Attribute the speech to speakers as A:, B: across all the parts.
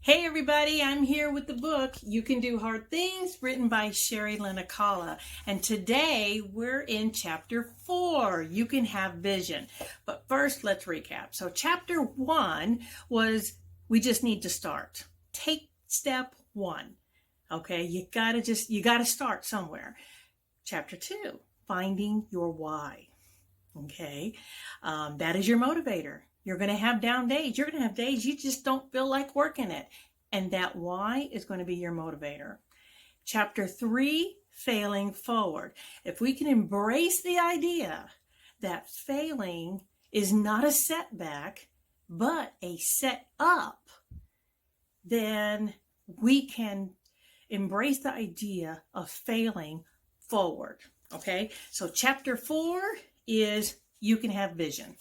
A: Hey everybody, I'm here with the book You Can Do Hard Things, written by Sherilynn Alcala. And today we're in chapter 4, You Can Have Vision. But first, let's recap. So chapter 1 was we just need to start. Take step 1. Okay, you gotta start somewhere. Chapter 2, finding your why. Okay, that is your motivator. You're going to have down days. You're going to have days you just don't feel like working it. And that why is going to be your motivator. Chapter 3, failing forward. If we can embrace the idea that failing is not a setback, but a set up, then we can embrace the idea of failing forward. Okay, so chapter 4 is you can have vision.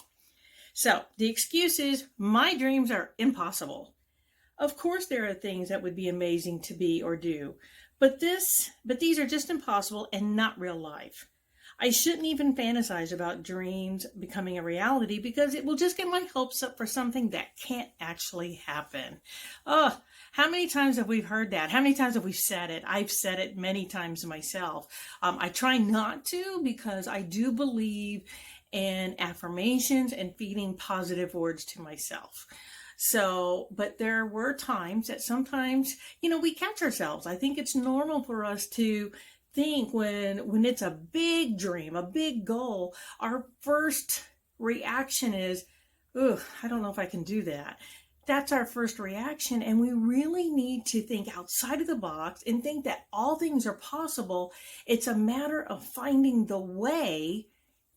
A: So the excuse is my dreams are impossible. Of course, there are things that would be amazing to be or do, but these are just impossible and not real life. I shouldn't even fantasize about dreams becoming a reality because it will just get my hopes up for something that can't actually happen. Oh, how many times have we heard that? How many times have we said it? I've said it many times myself. I try not to because I do believe in affirmations and feeding positive words to myself. So, but there were times that sometimes, we catch ourselves. I think it's normal for us to think when it's a big dream, a big goal, our first reaction is, "Ugh, I don't know if I can do that." That's our first reaction, and we really need to think outside of the box and think that all things are possible. It's a matter of finding the way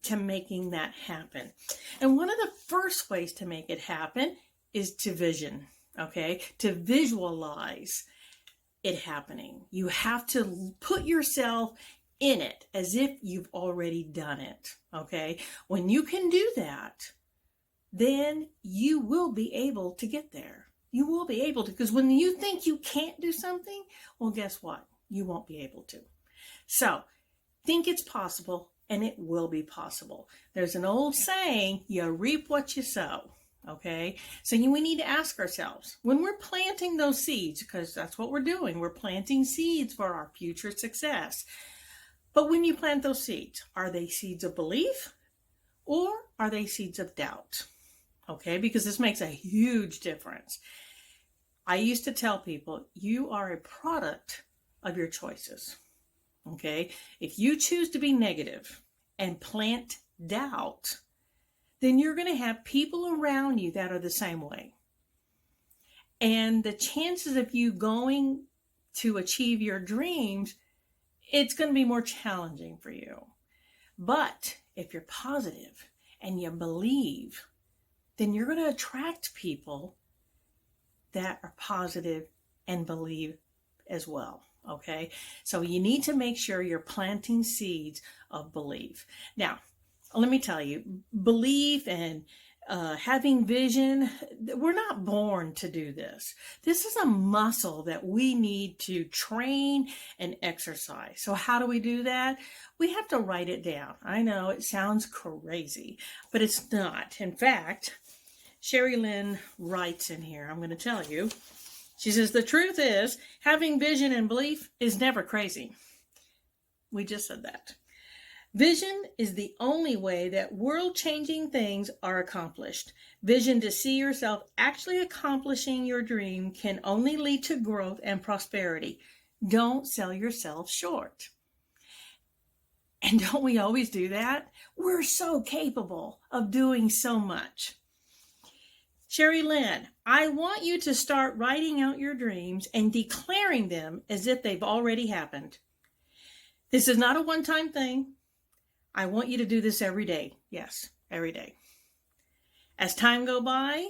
A: to making that happen. And one of the first ways to make it happen is to vision, okay? To visualize it happening. You have to put yourself in it as if you've already done it, okay? When you can do that, then you will be able to get there. You will be able to, because when you think you can't do something, well, guess what? You won't be able to. So think it's possible, and it will be possible. There's an old saying, you reap what you sow, okay? So we need to ask ourselves, when we're planting those seeds, because that's what we're doing, we're planting seeds for our future success. But when you plant those seeds, are they seeds of belief or are they seeds of doubt? Okay, because this makes a huge difference. I used to tell people, you are a product of your choices. Okay, if you choose to be negative and plant doubt, then you're going to have people around you that are the same way. And the chances of you going to achieve your dreams, it's going to be more challenging for you. But if you're positive and you believe, then you're going to attract people that are positive and believe as well. Okay, so you need to make sure you're planting seeds of belief. Now, let me tell you, belief and having vision, we're not born to do this. This is a muscle that we need to train and exercise. So how do we do that? We have to write it down. I know it sounds crazy, but it's not. In fact, Sherilynn writes in here, I'm going to tell you. She says, the truth is, having vision and belief is never crazy. We just said that. Vision is the only way that world-changing things are accomplished. Vision to see yourself actually accomplishing your dream can only lead to growth and prosperity. Don't sell yourself short. And don't we always do that? We're so capable of doing so much. Sherilynn, I want you to start writing out your dreams and declaring them as if they've already happened. This is not a one-time thing. I want you to do this every day. Yes, every day. As time goes by,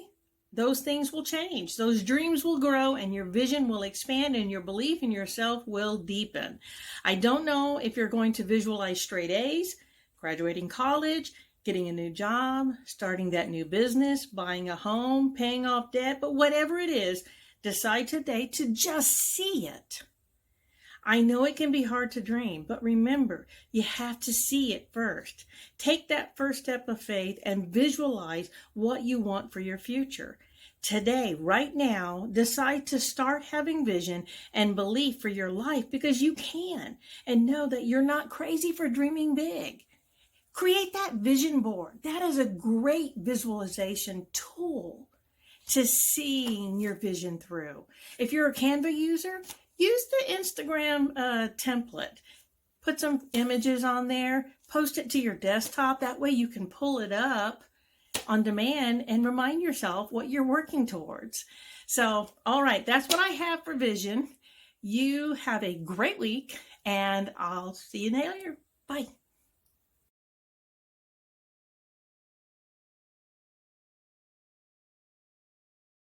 A: those things will change. Those dreams will grow and your vision will expand and your belief in yourself will deepen. I don't know if you're going to visualize straight A's, graduating college, getting a new job, starting that new business, buying a home, paying off debt, but whatever it is, decide today to just see it. I know it can be hard to dream, but remember, you have to see it first. Take that first step of faith and visualize what you want for your future. Today, right now, decide to start having vision and belief for your life because you can. And know that you're not crazy for dreaming big. Create that vision board. That is a great visualization tool to seeing your vision through. If you're a Canva user, use the Instagram template. Put some images on there, post it to your desktop. That way you can pull it up on demand and remind yourself what you're working towards. So, all right, that's what I have for vision. You have a great week, and I'll see you later. Bye.